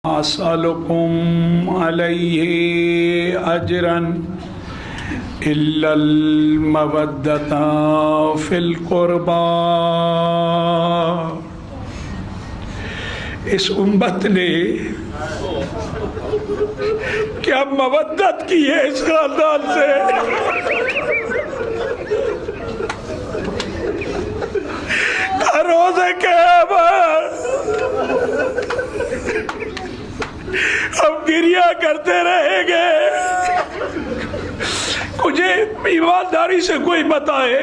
असलकुम अलैहि अजरन इल्लल मवद्दता फिल कुर्बा। इस उम्मत ने क्या मवद्दत की है इस खानदान से। रोज़े क़यामत हम गिरिया करते रहेंगे। मुझे ईमानदारी से कोई बताए,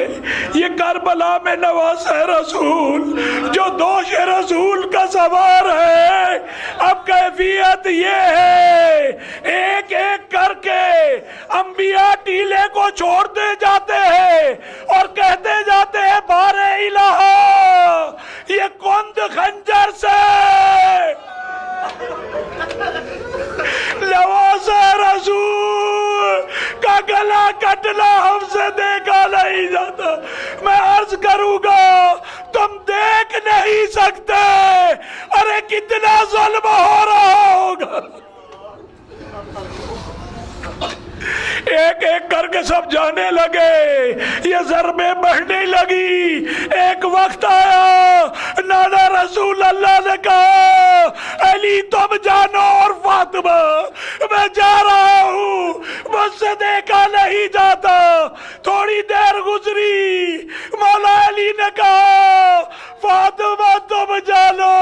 ये करबला में नवासे रसूल जो दोष रसूल का सवार है, अब कैफियत ये है एक एक करके अंबिया टीले को छोड़ते जाते हैं और कहते जाते हैं बारे इलाहा ये कुंद खंजर से नवासे रसूल का गला कटना हमसे देखा नहीं जाता। मैं अर्ज करूंगा तुम देख नहीं सकते, अरे कितना जुल्म हो रहा होगा। एक एक करके सब जाने लगे, ये ज़रबें बढ़ने लगी। एक वक्त आया नाना रसूल अल्लाह ने कहा अली तुम जानो और फातिमा मैं जा रहा हूँ, मुझसे देखा नहीं जाता। थोड़ी देर गुजरी, मौला अली ने कहा फातिमा तुम जानो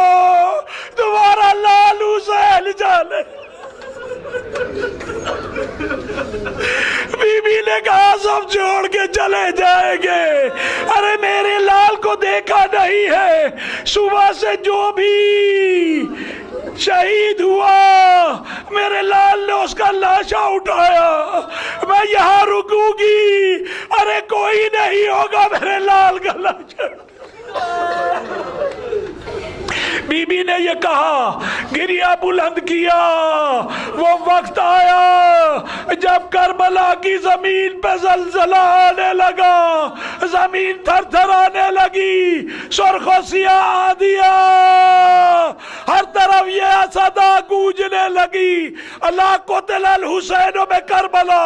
तुम्हारा लाल हुसैन जाने। बीबी ने कहा सब छोड़ के चले जाएंगे, अरे मेरे लाल को देखा नहीं है। सुबह से जो भी शहीद हुआ मेरे लाल ने उसका लाशा उठाया। मैं यहाँ रुकूंगी, अरे कोई नहीं होगा मेरे लाल का लाशा। बीबी ने ये कहा, गिरिया बुलंद किया। वो वक्त आया जब करबला की जमीन पे जलजला आने लगा, जमीन थरथराने लगी, सुर्ख सिया आ दिया, हर तरफ ये सदा गूंजने लगी अल्लाह कुतिल अल हुसैन में करबला,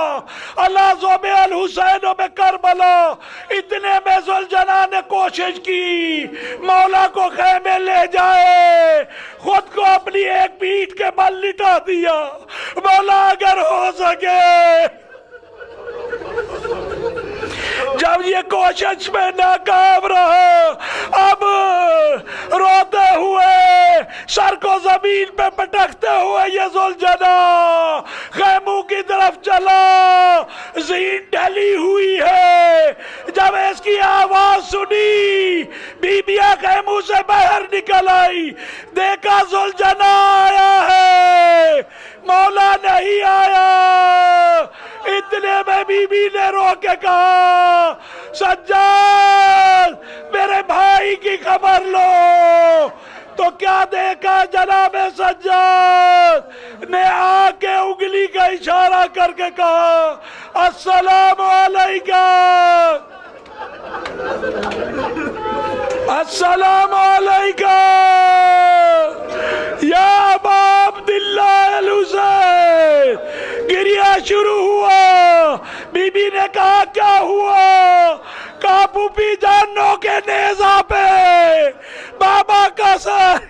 अल्लाह ज़ुब अल हुसैन में करबला। इतने में जुलजना ने कोशिश की मौला को खेमे ले जाए, खुद को अपनी एक पीठ के बल लिटा दिया। मौला अगर हो सके जब ये कोशिश में नाकाम रहा, अब रोते हुए सर को जमीन पे पटकते हुए ये जुलजना खैमों की तरफ चला। ज़ीन ढली हुई है, जब इसकी आवाज सुनी बीबिया खैमों से बाहर निकल आई, देखा जुलजना आया है, मौला नहीं आया। इतने में बीबी ने रो के कहा सज्जाद मेरे भाई की खबर लो। तो क्या देखा जनाब सज्जाद ने आके उंगली का इशारा करके कहा अस्सलाम अलैका, अस्सलाम अलैका या अबा अब्दुल्लाह अल हुसैन। गिरिया शुरू हुआ। बीबी ने कहा क्या हुआ? काबू भी जानों के नेजा पे बाबा का सर।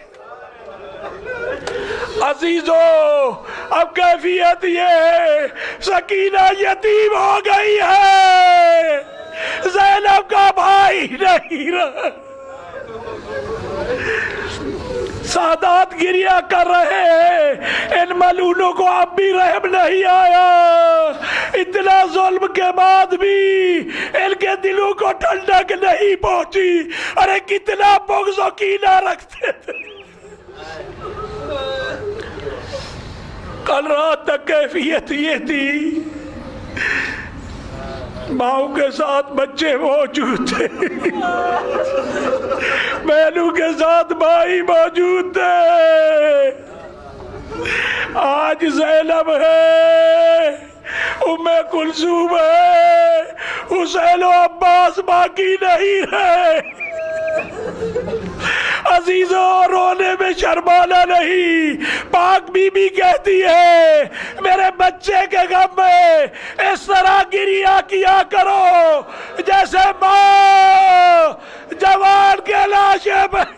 अजीजों अब कैफियत ये है, सकीना यतीम हो गई है, ज़ैनब का भाई नहीं रहा। सादात गिरिया कर रहे हैं, इन मलूनों को अब भी रहम नहीं आया। इतना जुल्म के बाद भी इनके दिलों को ठंडक नहीं पहुंची। अरे कितना बुग़्ज़ और कीना रखते थे। कल रात तक कैफियत ये थी, माओ के साथ बच्चे मौजूद थे, बहनों के साथ भाई मौजूद थे। आज ज़ैनब है, उम्मे कुलसूम है, हुसैन और अब्बास बाकी नहीं है। अजीजों, रोने में शर्माना नहीं। पाक बीबी कहती है मेरे बच्चे के गम में इस तरह गिरिया किया करो जैसे माँ जवान के लाशे पर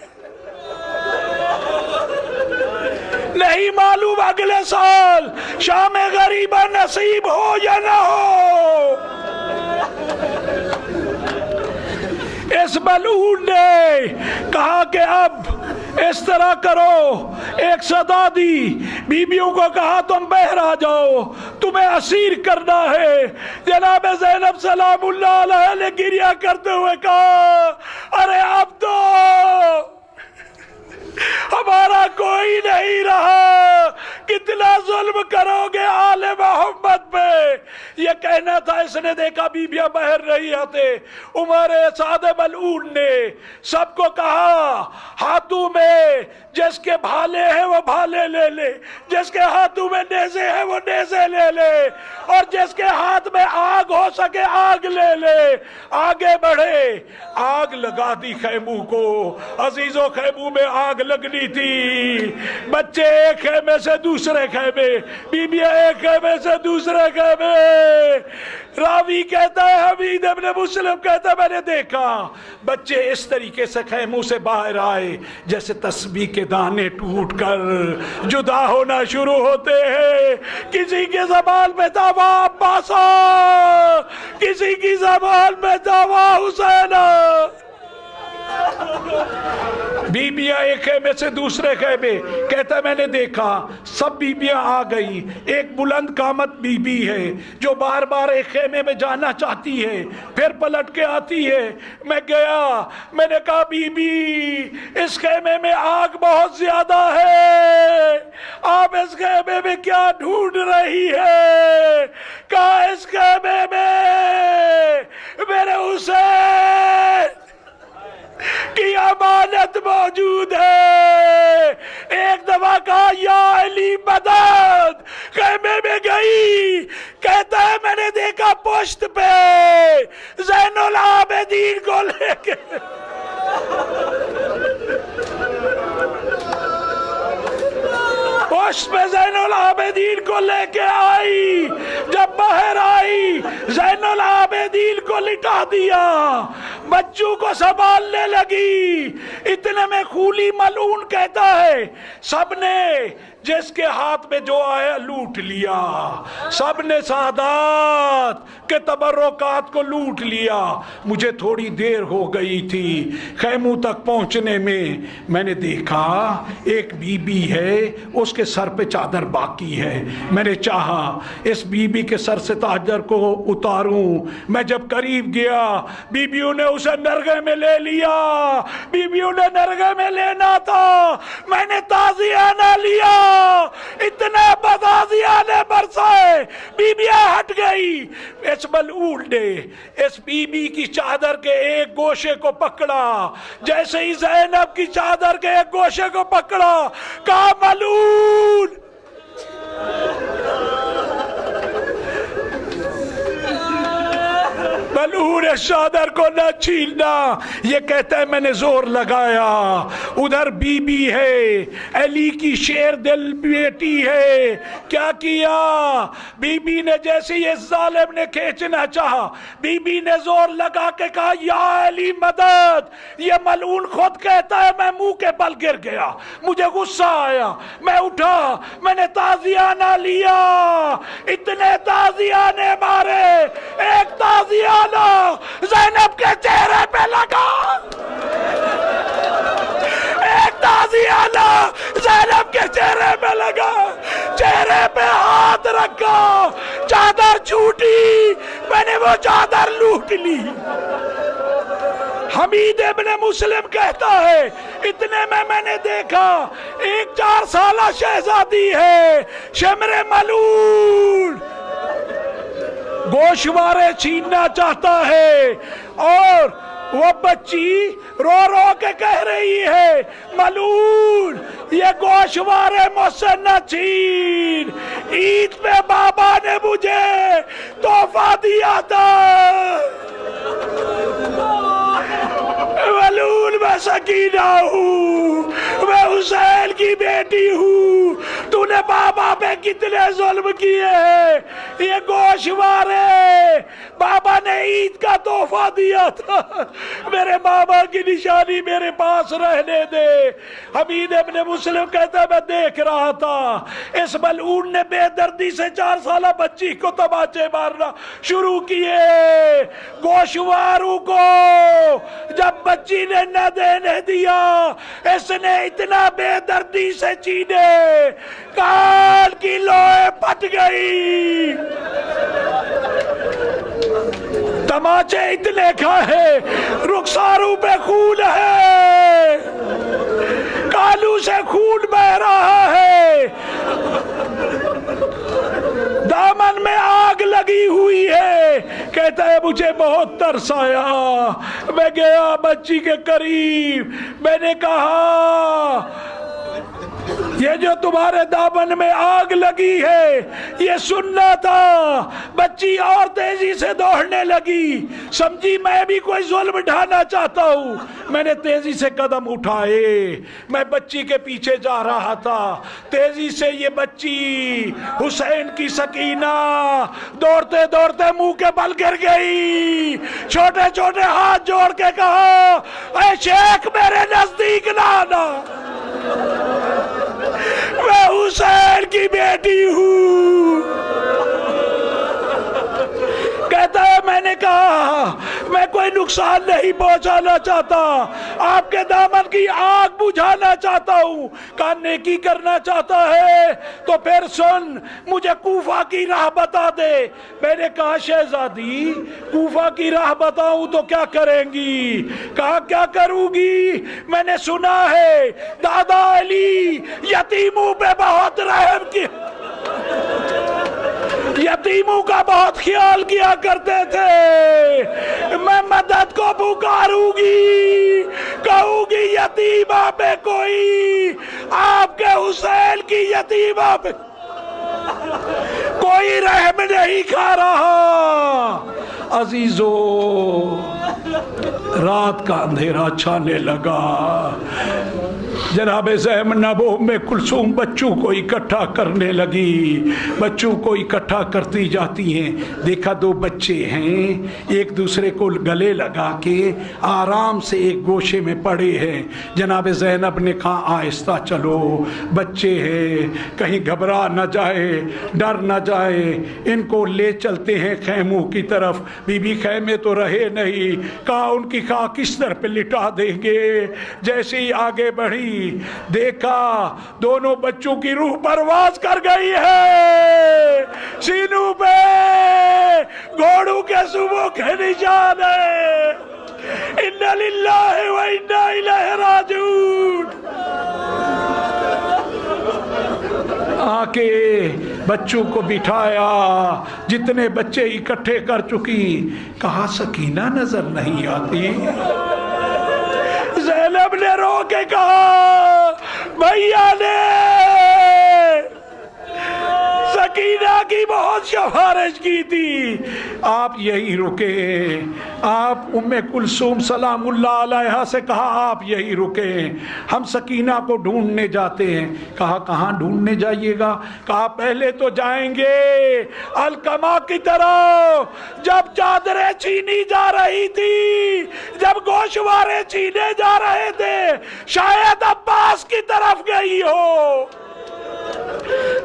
नहीं मालूम अगले साल शाम गरीबा नसीब हो या ना हो। इस मलऊन ने कहा कि अब इस तरह करो, एक सदा दी, बीबियों को कहा तुम बाहर आ जाओ, तुम्हें असीर करना है। जनाब ज़ैनब सलामुल्लाह अलैहा ने गिरिया करते हुए कहा अरे अब तो हमारा कोई नहीं रहा, कितना जुल्म करोगे आले मोहम्मद पे। ये कहना था, इसने देखा बीबियां बाहर नहीं आते। उमर साद मलऊन ने सबको कहा हाथों में जिसके भाले हैं वो भाले ले ले, जिसके हाथों में नेज़े हैं वो नेज़े ले ले, और जिसके हाथ में आग हो सके आग ले ले। आगे बढ़े, आग लगा दी खैमू को। अजीजों, खैमू में आग लगनी थी। बच्चे एक खेमे से दूसरे खेमे, बीबियां एक खेमे से दूसरे खेमे। रावी कहता है, हमीद इब्न मुस्लिम कहता है मैंने देखा बच्चे इस तरीके से खेमों से बाहर आए जैसे तस्बीह के दाने टूटकर जुदा होना शुरू होते हैं। किसी के ज़बान में था वाह अब्बासा, किसी की ज़बान में था वाह हुसैना। बीबियां एक खेमे से दूसरे खेमे, कहता मैंने देखा सब बीबियां आ गई। एक बुलंद कामत बीबी है जो बार बार एक खेमे में जाना चाहती है, फिर पलट के आती है। मैं गया, मैंने कहा बीबी इस खेमे में आग बहुत ज्यादा है, आप इस खेमे में क्या ढूंढ रही है? कहा इस खेमे में मेरे हुसैन की अमानत मौजूद है। एक दफा कहा या अली मदद, खेमे में गई, कहता है मैंने देखा पोस्ट पे ज़ैनुल आबिदीन को लेके पोस्ट पे ज़ैनुल आबिदीन को लेके आई। जब बाहर आई ज़ैनुल आबिदीन को लिटा दिया, बच्चों को संभालने लगी। इतने में खूली मलऊन कहता है सबने जिसके हाथ में जो आया लूट लिया, सबने सादात के तबर्रुकात को लूट लिया। मुझे थोड़ी देर हो गई थी खैमू तक पहुंचने में। मैंने देखा एक बीबी है, उसके सर पे चादर बाकी है। मैंने चाहा इस बीबी के सर से चादर को उतारूं। मैं जब करीब गया, बीबियों ने उसे नरगे में ले लिया। बीबियों ने नरगे में लेना था, मैंने ताजियाना लिया। इतने बदाजियाने बरसाए, बीबियां हट गई। इस मलऊन ने इस बीबी की चादर के एक गोशे को पकड़ा, जैसे ही ज़ैनब की चादर के एक गोशे को पकड़ा, कहा मलऊन मलऊन इस चादर को न छीनना। ये कहता है मैंने जोर लगाया, उधर बीबी है, अली की शेर दिल बेटी है। क्या किया बीबी ने? जैसे ये जालिम ने खींचना चाहा, बीबी ने जोर लगा के कहा या अली मदद। ये मलऊन खुद कहता है मैं मुंह के बल गिर गया, मुझे गुस्सा आया, मैं उठा, मैंने ताजियाना लिया। इतने ताजियाने मारे, एक ताजियाना ज़ैनब के चेहरे पे लगा, एक ताजियाना ज़ैनब के चेहरे पे लगा, चेहरे पे हाथ रखा, चादर छूटी, मैंने वो चादर लूट ली। हमीद इब्न मुस्लिम कहता है इतने में मैंने देखा एक 4 साला शहजादी है, शमरे मलून गोशवारे छीनना चाहता है, और वो बच्ची रो रो के कह रही है मलून ये गोशवारे मुझसे न छीन, ईद पे बाबा ने मुझे तोहफा दिया था। मलून मैं मैं सकीना हूँ, मैं हुसैन की बेटी हूँ। तूने बाबा पे कितने जुल्म किए हैं, ये गोशवारे बाबा ने ईद का तोहफा दिया था, मेरे बाबा की निशानी मेरे पास रहने दे। हमीद इब्न मुस्लिम कहता मैं देख रहा था इस मलऊन ने बेदर्दी से 4 साल बच्ची को तमाचे मारना शुरू किए। गोशवारों को जब बच्ची ने न देने दिया, इसने इतना बेदर्दी से चीने कान की लोए फट गई। तमाचे इतने खाए, रुखसारों पे खून है, कालू से खून बह रहा है, दामन में आग लगी हुई है। कहता है मुझे बहुत तरस आया, मैं गया बच्ची के करीब, मैंने कहा ये जो तुम्हारे दामन में आग लगी है ये सुनना था। बच्ची और तेजी से दौड़ने लगी, समझी मैं भी कोई जुल्म ढाना चाहता हूँ। मैंने तेजी से कदम उठाए, मैं बच्ची के पीछे जा रहा था। तेजी से ये बच्ची हुसैन की सकीना दौड़ते दौड़ते मुंह के बल गिर गई। छोटे छोटे हाथ जोड़ के कहा ऐ शेख मेरे नजदीक ना आना, मैं हुसैन की बेटी हूँ। कहता है मैंने कहा मैं कोई नुकसान नहीं पहुंचाना चाहता, आपके दामन की आग बुझाना चाहता हूँ, का नेकी करना चाहता है तो फिर सुन, मुझे कूफा की राह बता दे। मैंने कहा शहजादी कूफा की राह बताऊं तो क्या करेंगी? कहा क्या करूंगी, मैंने सुना है दादा अली यतीमों पे बहुत रहम किया, यतीमों का बहुत ख्याल किया करते थे। मैं मदद को पुकारूंगी, कहूंगी यतीमा पे कोई, आपके हुसैन की यतीमा पे कोई रहम नहीं खा रहा। अजीजो रात का अंधेरा छाने लगा। जनाब ज़ैनब में कुलसूम बच्चों को इकट्ठा करने लगी, बच्चों को इकट्ठा करती जाती हैं। देखा 2 बच्चे हैं, एक दूसरे को गले लगा के आराम से एक गोशे में पड़े हैं। जनाब ज़ैनब ने कहा आहिस्ता चलो, बच्चे हैं कहीं घबरा न जाए, डर न जाए, इनको ले चलते हैं खैमों की तरफ। बीबी खैमे तो रहे नहीं, कहा उनकी खाक किस तरह पे लिटा देंगे। जैसे ही आगे बढ़ी देखा दोनों बच्चों की रूह परवाज कर गई है, सीनों पे घोड़ों के सुबह के निशान है। इन्ना लिल्लाहि व इन्ना इलैहि राजिऊन। आके बच्चों को बिठाया, जितने बच्चे इकट्ठे कर चुकी, कहा सकीना नजर नहीं आती। ज़ैनब ने रो के कहा भैया ने सकीना की बहुत सिफारिश की थी, आप यही रुके। आप उम्मे कुलसूम सलामुल्लाह अलैहा से कहा आप यही रुके, हम सकीना को ढूंढने जाते हैं। कहा कहाँ ढूंढने जाइएगा? कहा पहले तो जाएंगे अलकमा की तरफ, जब चादरें छीनी जा रही थी, जब गोशवारे छीने जा रहे थे, शायद अब्बास की तरफ गई हो।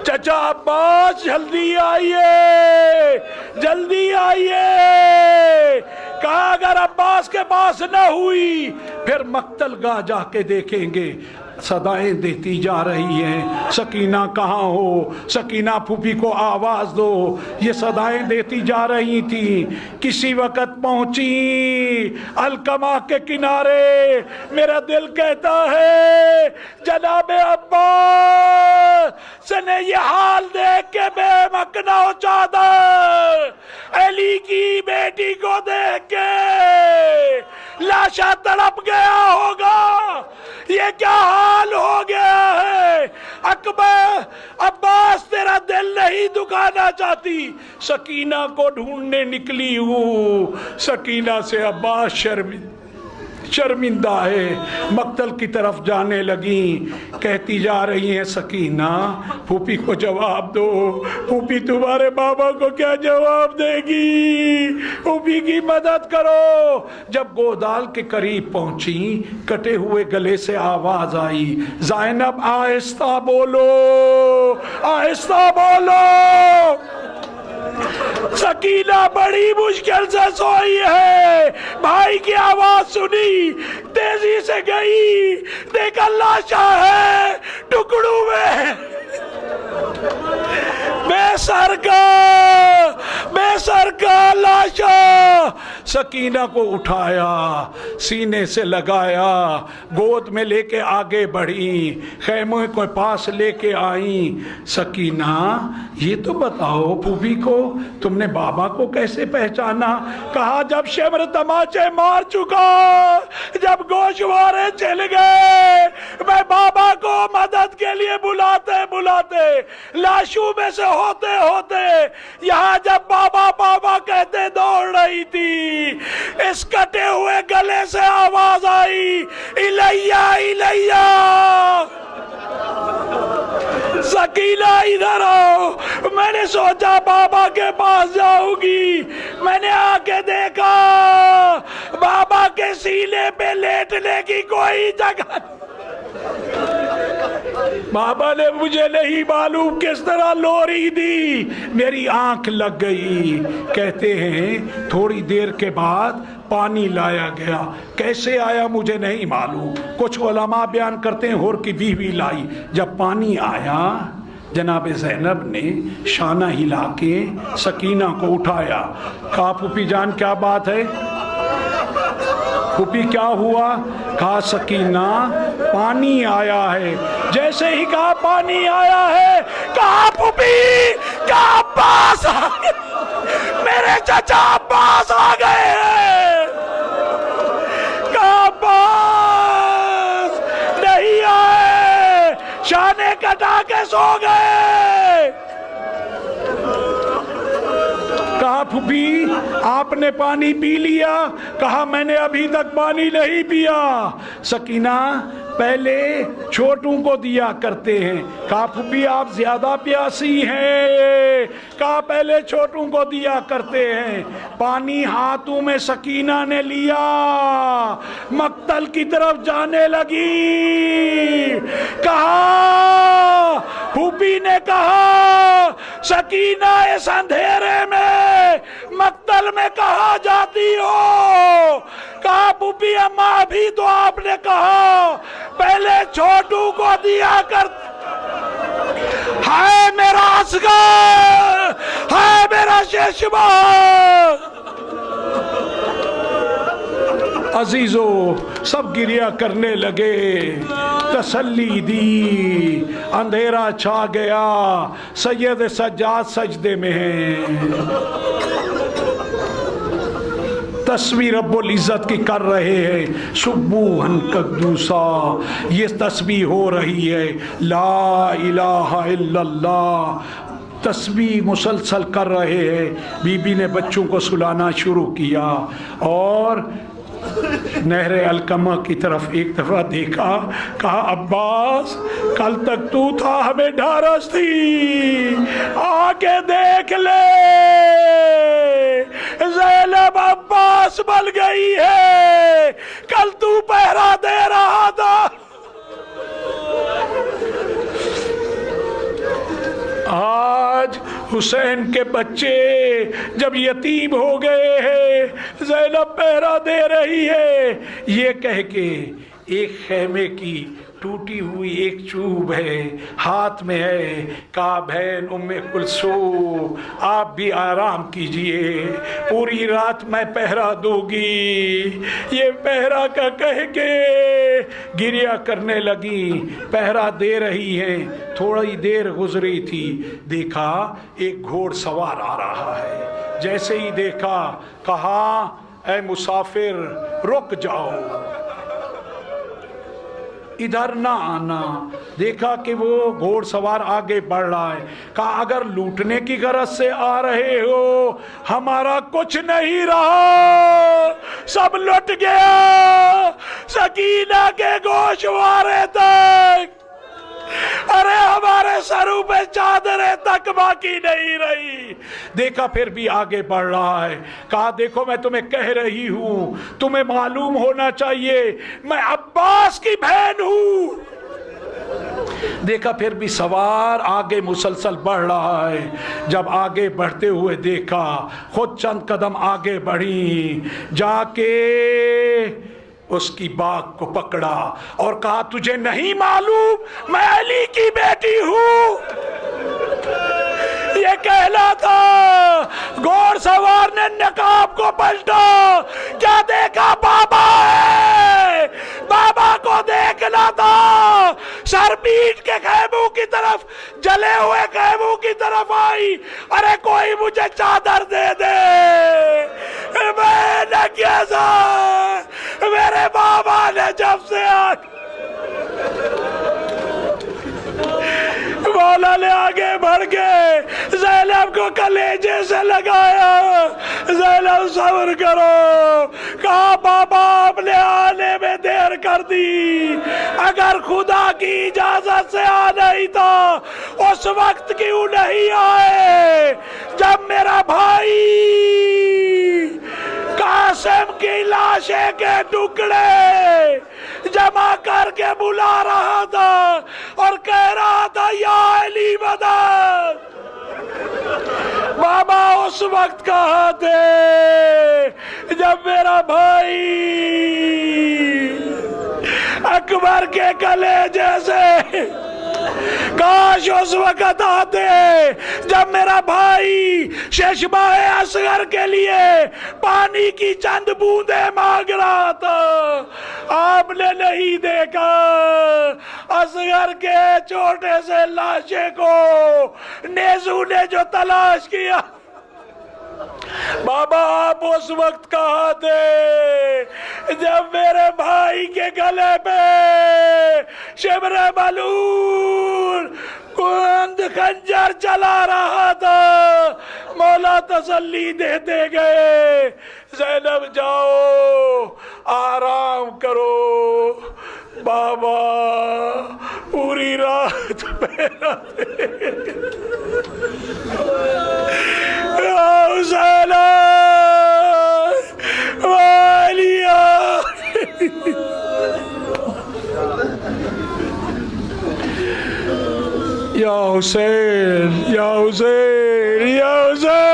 चचा अब्बास जल्दी आइए, जल्दी आइए। कहा अगर अब्बास के पास न हुई फिर मक्तल गाह जाके देखेंगे। सदाएं देती जा रही हैं, सकीना कहाँ हो, सकीना फूफी को आवाज दो। ये सदाएं देती जा रही थी। किसी वक्त पहुंची अलकमा के किनारे, मेरा दिल कहता है जनाबे अब्बास ने ये हाल देख के बेमकना हो चादर, अली की बेटी को देख के लाशा तड़प गया होगा। ये क्या हाल हो गया है? अकबर अब्बास तेरा दिल नहीं दुखाना चाहती, सकीना को ढूंढने निकली हूँ। सकीना से अब्बास शर्मिंदा है। मक्तल की तरफ जाने लगी, कहती जा रही हैं सकीना फूफी को जवाब दो, फूफी तुम्हारे बाबा को क्या जवाब देगी, फूफी की मदद करो। जब गोदाल के करीब पहुंची, कटे हुए गले से आवाज आई, ज़ैनब आहिस्ता बोलो, आहिस्ता बोलो। सकीना बड़ी मुश्किल से सोई है, भाई की आवाज सुनी, तेजी से गई, देखा लाशा है टुकड़ों में, बेसर का लाशा। सकीना को उठाया, सीने से लगाया, गोद में लेके आगे बढ़ी, खैमे के पास लेके आई। सकीना ये तो बताओ फूफी को तुमने बाबा को कैसे पहचाना? कहा जब शिमर तमाचे मार चुका, जब गोशवारे चल गए, मैं बाबा को मदद के लिए बुलाते बुलाते लाशों में से होते होते यहाँ जब बाबा बाबा कहते दौड़ रही थी, इस कटे हुए गले से आवाज आई, इलैया इलैया। सकीना इधर आओ। मैंने सोचा बाबा के पास जाऊंगी, मैंने आके देखा बाबा के सीने पे लेटने की कोई जगह। बाबा ने मुझे नहीं मालूम किस तरह लोरी दी, मेरी आंख लग गई। कहते हैं थोड़ी देर के बाद पानी लाया गया, कैसे आया मुझे नहीं मालूम, कुछ उलमा बयान करते हैं होर की बीवी लाई। जब पानी आया, जनाब ज़ैनब ने शाना हिला के सकीना को उठाया, कहा फूफी जान क्या बात है, फूफी क्या हुआ? कहा सकीना पानी आया है। जैसे ही कहा पानी आया है, कहा फूफी क्या अब्बास आ गए, मेरे चाचा अब्बास आ गए हैं। कहा अब्बास नहीं आए, शाने कटा के सो गए। कहा फूफी आपने पानी पी लिया? कहा मैंने अभी तक पानी नहीं पिया। सकीना पहले छोटों को दिया करते हैं। कहा फूफी आप ज्यादा प्यासी हैं। कहा पहले छोटों को दिया करते हैं। पानी हाथों में सकीना ने लिया, मक्तल की तरफ जाने लगी। कहा फूफी ने कहा सकीना इस अंधेरे में मक्तल में कहा जाती हो? कहा फूफी अम्मा अभी तो आपने कहा पहले छोटू को दिया कर। हाय मेरा असगर, हाय मेरा शेषबा। अजीजो सब गिरिया करने लगे, तसल्ली दी, अंधेरा छा गया, सैयद सज्जाद सजदे में है, तस्वीर रब्बुल इज़्ज़त की कर रहे हैं, सुब्बूहन कद्दूसा, ये तस्बीह हो रही है, ला इलाहा इल्लल्लाह, तस्बीह मुसलसल कर रहे हैं। बीबी ने बच्चों को सुलाना शुरू किया और नहरे अलकमा की तरफ एक दफा देखा। कहा अब्बास कल तक तू था, हमें ढारस थी, आके देख ले ज़ैनब अब्बास बन गई है, कल तू पहरा दे रहा था। आज हुसैन के बच्चे जब यतीम हो गए हैं, ज़ैनब पहरा दे रही है, ये कह के एक खेमे की टूटी हुई एक चूब है, हाथ में है। कहा बहन उम्मे कुलसूम आप भी आराम कीजिए, पूरी रात मैं पहरा दूंगी। ये पहरा का कह के गिरिया करने लगी, पहरा दे रही है। थोड़ी देर गुजरी थी, देखा एक घोड़सवार आ रहा है। जैसे ही देखा कहा ऐ मुसाफिर रुक जाओ, इधर ना आना। देखा कि वो घोड़सवार आगे बढ़ रहा है। कहा अगर लूटने की गरज से आ रहे हो, हमारा कुछ नहीं रहा, सब लुट गया। सकीना के गोशवारे तक, अरे हमारे सरों पे चादरें तक बाकी नहीं रही। देखा फिर भी आगे बढ़ रहा है। कहा देखो मैं तुम्हें कह रही हूं, तुम्हें मालूम होना चाहिए मैं अब्बास की बहन हूं। देखा फिर भी सवार आगे मुसलसल बढ़ रहा है। जब आगे बढ़ते हुए देखा, खुद चंद कदम आगे बढ़ी, जाके उसकी बाग को पकड़ा और कहा तुझे नहीं मालूम मैं अली की बेटी हूं। ये कहला था। घोड़सवार ने नकाब को पलटा, क्या देखा? बाबा है। बाबा को देखना था। सर पीट के खैमों की तरफ, जले हुए खैमों की तरफ आई। अरे कोई मुझे चादर दे दे, मैं न कैसा। मेरे बाबा ने जब से मौला ने आगे बढ़ के ज़ैनब को कलेजे से लगाया। ज़ैनब सब्र करो। कहा बाबा आपने आने में देर कर दी, अगर खुदा की इजाजत से आना ही था उस वक्त क्यों नहीं आए जब मेरा भाई कासिम की लाशे के टुकड़े जमा करके बुला रहा था और कह रहा था या अली मदद। बाबा उस वक्त कहा थे जब मेरा भाई अकबर के कलेजे से, काश उस वक्त आते जब मेरा भाई शेषबाए असगर के लिए पानी की चंद बूंदे मांग रहा था। आपने नहीं देखा असगर के छोटे से लाशे को नेजू ने जो तलाश किया। बाबा आप उस वक्त कहा थे जब मेरे भाई के गले पे शिब्र मलूल कुंद खंजर चला रहा था। मौला तसल्ली देते गए, ज़ैनब जाओ आराम करो। बाबा पूरी रात मेरा या हुसैन, या हुसैन, या हुसैन।